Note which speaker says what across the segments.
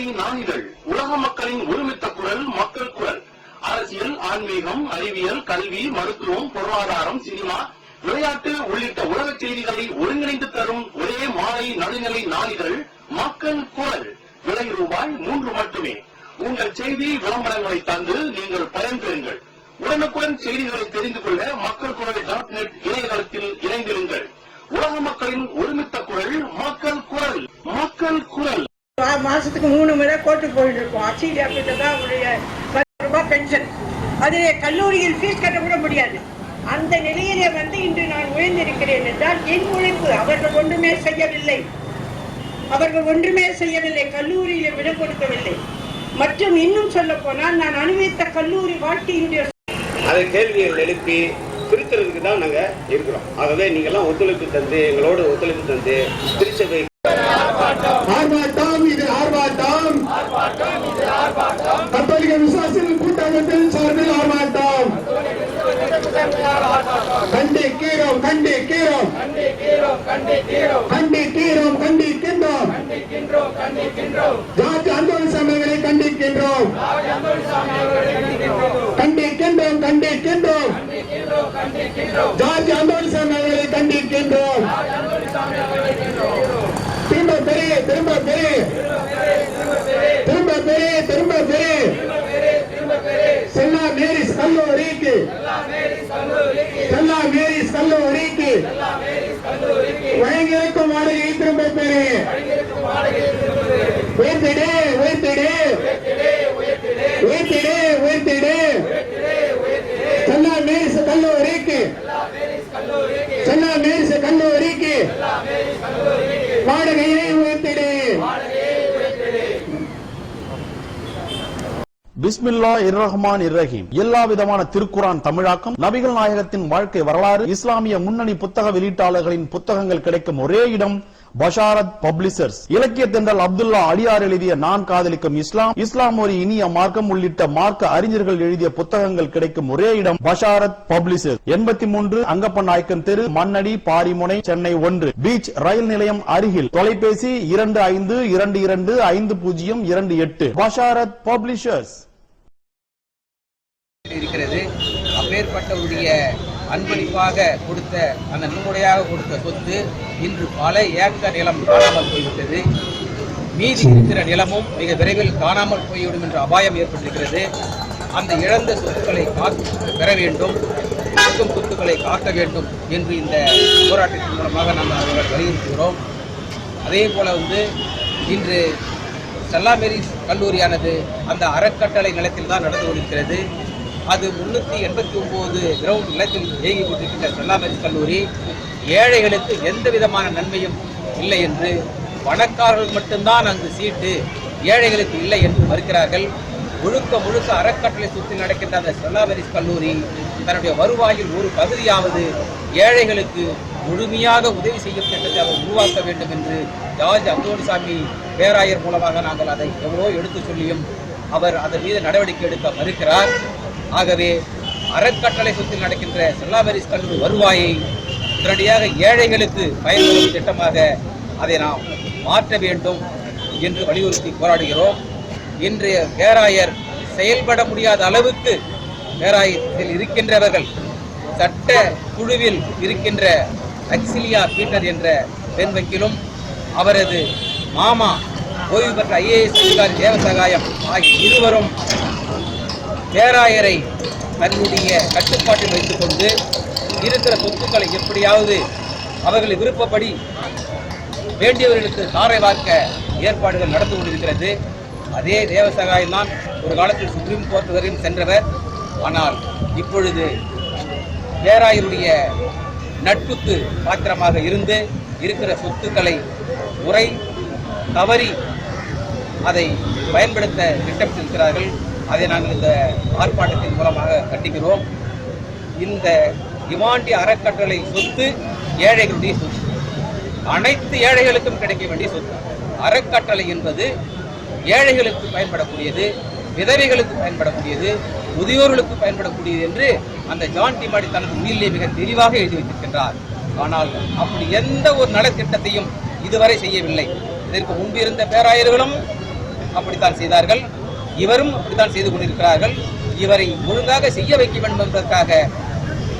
Speaker 1: மாலை நாளிதழ் உலக மக்களின் ஒருமித்த குரல் மக்கள் குரல். அரசியல், ஆன்மீகம், அறிவியல், கல்வி, மருத்துவம், பொருளாதாரம், சினிமா, விளையாட்டு உள்ளிட்ட உலக செய்திகளை ஒருங்கிணைந்து தரும் ஒரே மாலை நடுநிலை நாளிதழ் மக்கள் குரல். விலை ரூபாய் 3 மட்டுமே. உங்கள் செய்தி விளம்பரங்களை தந்து நீங்கள் பயன்பெறுங்கள். உடனுக்குடன் செய்திகளை தெரிந்து கொள்ள மக்கள் குரல் .net இணையதளத்தில் இணைந்திருங்கள். உலக மக்களின் ஒருமித்த குரல் மக்கள் குரல். மக்கள் குரல்.
Speaker 2: மாசத்துக்கு 3 முறை கோர்ட்டுக்கு போயிட்டு இருக்கோம். அச்சீடி ஆபீஸ்ல தான் அவருடைய 10 ரூபாய் பென்ஷன். அது கல்லூரியில் ஃபீஸ் கட்ட கூட முடியாது. அந்த நிலையிலே இன்று நான் உயர்ந்திருக்கிறேன் என்றால் என் உழைப்பு. அவர்கள் ஒன்றுமே செய்யவில்லை. கல்லூரியில் விட கொடுக்கவில்லை. மற்றும் இன்னும் சொல்ல போனால் நான் அனுபவித்த கல்லூரி வாழ்க்கையினுடைய
Speaker 3: அதை கேள்விகள் எழுப்பி பிரிக்கிறதுக்கு தான் நாங்க இருக்கிறோம். ஆகவே நீங்க எல்லாம் ஒத்துழைப்பு தந்து எங்களோடு ஒத்துழைப்பு தந்து திருச்சபை
Speaker 4: ஆர்ப்பாட்டம், இது ஆர்ப்பாட்டம். கத்தோலிக்க விசுவாசிகள் கூட்டமைப்பின் சார்பில் ஆர்ப்பாட்டம். கண்டிக்கிறோம். ஜார்ஜ் அந்தோணி சாமிகளை கண்டிக்கின்றோம். ஜார்ஜ் அந்தோணி சாமிகளை கண்டிக்கின்றோம். திரும்ப பெரிய செல்லா மேரிஸ் கல்லூரிக்கு வழங்கியிருக்கும் வாடகையை திரும்ப பெரிய உயர்த்திடு. செல்லா மேரிஸ் கல்லூரிக்கு வாடகையை உயர்த்திடு.
Speaker 5: பிஸ்மில்லாஹிர்ரஹ்மானிர்ரஹீம். எல்லா விதமான திருக்குரான் தமிழாக்கம், நபிகள் நாயகத்தின் வாழ்க்கை வரலாறு, இஸ்லாமிய முன்னணி புத்தக வெளியீட்டாளர்களின் புத்தகங்கள் கிடைக்கும் ஒரே இடம் பஷாரத் பப்ளிஷர்ஸ். இலக்கிய தென்றல் அப்துல்லா அடியார் எழுதிய நான் காதலிக்கும் இஸ்லாம் ஒரு இனிய மார்க்கம் உள்ளிட்ட மார்க்க அறிஞர்கள் எழுதிய புத்தகங்கள் கிடைக்கும் ஒரே இடம் பஷாரத் பப்ளிஷர்ஸ். 83 அங்கப்ப நாயக்கன் தெரு, மண்ணடி, பாரிமுனை, சென்னை 1. பீச் ரயில் நிலையம் அருகில். தொலைபேசி 25225028. Basharat publishers.
Speaker 6: இருக்கிறது. அப்பேற்பட்டவருடைய அன்பளிப்பாக கொடுத்த அந்த நன்கொடையாக கொடுத்த சொத்து இன்று பல ஏக்கர் நிலம் காணாமல் போய்விட்டது. மீதி இருக்கிற நிலமும் மிக விரைவில் காணாமல் போய்விடும் என்ற அபாயம் ஏற்பட்டிருக்கிறது. அந்த இழந்த சொத்துக்களை பெற வேண்டும், சொத்துக்களை காக்க வேண்டும் என்று இந்த போராட்டத்தின் மூலமாக நாம் அவர்கள் வலியுறுத்துகிறோம். அதே போல இன்று செல்லா மேரிஸ் கல்லூரியானது அந்த அறக்கட்டளை நிலத்தில் தான் நடந்து கொண்டிருக்கிறது. அது 389 கிரவுண்ட் நிலத்தில் இயங்கிக் கொண்டிருக்கின்ற செல்லா மேரிஸ் கல்லூரி ஏழைகளுக்கு எந்த விதமான நன்மையும் இல்லை என்று, பணக்காரர்கள் மட்டும்தான் அங்கு சீட்டு, ஏழைகளுக்கு இல்லை என்று மறுக்கிறார்கள். முழுக்க அறக்கட்டளை சுற்றி நடக்கின்ற அந்த செல்லா மேரிஸ் கல்லூரி தன்னுடைய வருவாயில் ஒரு பகுதியாவது ஏழைகளுக்கு முழுமையாக உதவி செய்யும் திட்டத்தை அவர் உருவாக்க வேண்டும் என்று ஜார்ஜ் அந்தோணி சாமி பேராயர் மூலமாக நாங்கள் அதை எவ்வளோ எடுத்து சொல்லியும் அவர் அதன் மீது நடவடிக்கை எடுக்க மறுக்கிறார். ஆகவே அறக்கட்டளை சுற்றி நடக்கின்ற செல்லா மேரிஸ் கல்லூரி வருவாயை உடனடியாக ஏழைகளுக்கு பயன்படும் திட்டமாக அதை நாம் மாற்ற வேண்டும் என்று வலியுறுத்தி போராடுகிறோம். இன்றைய பேராயர் செயல்பட முடியாத அளவுக்கு பேராயத்தில் இருக்கின்றவர்கள், சட்ட குழுவில் இருக்கின்ற அக்சிலியா பீட்டர் என்ற பெண் வக்கீலும் அவரது மாமா ஓய்வு பெற்ற IAS அதிகாரி தேவசகாயம் ஆகிய இருவரும் பேராயரை தன்னுடைய கட்டுப்பாட்டில் வைத்துக் கொண்டு இருக்கிற சொத்துக்களை எப்படியாவது அவர்கள் விருப்பப்படி வேண்டியவர்களுக்கு தாரை வார்க்க ஏற்பாடுகள் நடந்து கொண்டிருக்கிறது. அதே தேவசகாயம் தான் ஒரு காலத்தில் சுப்ரீம் கோர்ட் வரையும் சென்றவர். ஆனால் இப்பொழுது பேராயருடைய நட்புக்கு பாத்திரமாக இருந்து இருக்கிற சொத்துக்களை முறை தவறி அதை பயன்படுத்த திட்டமிட்டிருக்கிறார்கள். அதை நாங்கள் இந்த ஆர்ப்பாட்டத்தின் மூலமாக கண்டிக்கிறோம். இந்த இமாண்டி அறக்கட்டளை சொத்து ஏழைகளுடைய சொத்து, அனைத்து ஏழைகளுக்கும் கிடைக்க வேண்டிய சொத்து. அறக்கட்டளை என்பது ஏழைகளுக்கு பயன்படக்கூடியது, விதவைகளுக்கு பயன்படக்கூடியது, முதியோர்களுக்கு பயன்படக்கூடியது என்று அந்த ஜான் டிமாடி தனது உயிரிலே மிக தெளிவாக எழுதி வைத்திருக்கின்றார். ஆனால் அப்படி எந்த ஒரு நலத்திட்டத்தையும் இதுவரை செய்யவில்லை. இதற்கு முன்பு இருந்த பேராயர்களும் அப்படித்தான் செய்தார்கள், இவரும் அப்படித்தான் செய்து கொண்டிருக்கிறார்கள். இவரை ஒழுங்காக செய்ய வைக்க வேண்டும் என்பதற்காக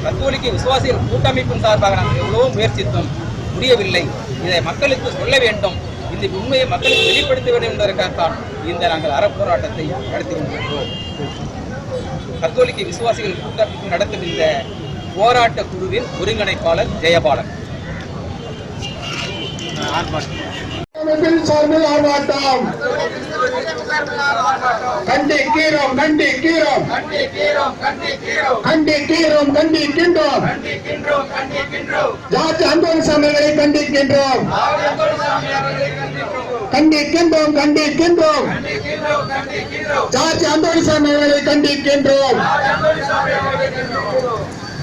Speaker 6: கத்தோலிக்க விசுவாசிகள் கூட்டமைப்பின் சார்பாக நாங்கள் எவ்வளவோ முயற்சித்தோம், முடியவில்லை. இதை மக்களுக்கு சொல்ல வேண்டும், இந்த உண்மையை மக்களுக்கு வெளிப்படுத்த வேண்டும் என்பதற்காகத்தான் இந்த நாங்கள் அறப்போராட்டத்தை நடத்தி கொண்டிருக்கிறோம். கத்தோலிக்க விசுவாசிகள் கூட்டமைப்பு நடத்தும் இந்த போராட்ட குழுவின் ஒருங்கிணைப்பாளர் ஜெயபாலன்.
Speaker 4: சார்பில் ஆர்ப்பாட்டம். கண்டிக்கிறோம் கண்டிக்கிறோம் கண்டிக்கிறோம் கண்டிக்கின்றோம். ஜார்ஜ் அந்தோனிசாமி அவர்களை கண்டிக்கின்றோம் கண்டிக்கின்றோம் கண்டிக்கின்றோம். ஜார்ஜ் அந்தோனிசாமி அவர்களை கண்டிக்கின்றோம்.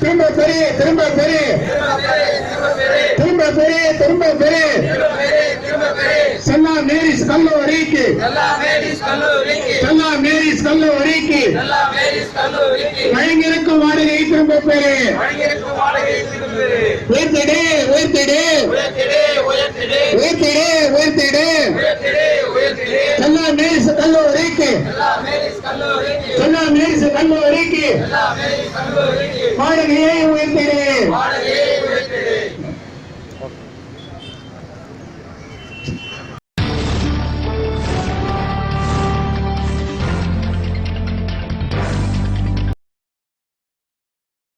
Speaker 4: திரும்ப பெரிய திரும்ப பெரிய திரும்ப பெரிய திரும்ப பெரிய செல்லா மேரிஸ் கல்லூரிக்கு செல்லா மேரிஸ் கல்லூரிக்கு வழங்கியிருக்கும் வாடகை திரும்ப பெறு. உயர்த்திடு உயர்த்திடு உயர்த்திடு உயர்த்திடு. செல்லா மேரிஸ் கல்லூரிக்கு செல்லா மேரிஸ் கல்லூரிக்கு வாடகையை உயர்த்திடு.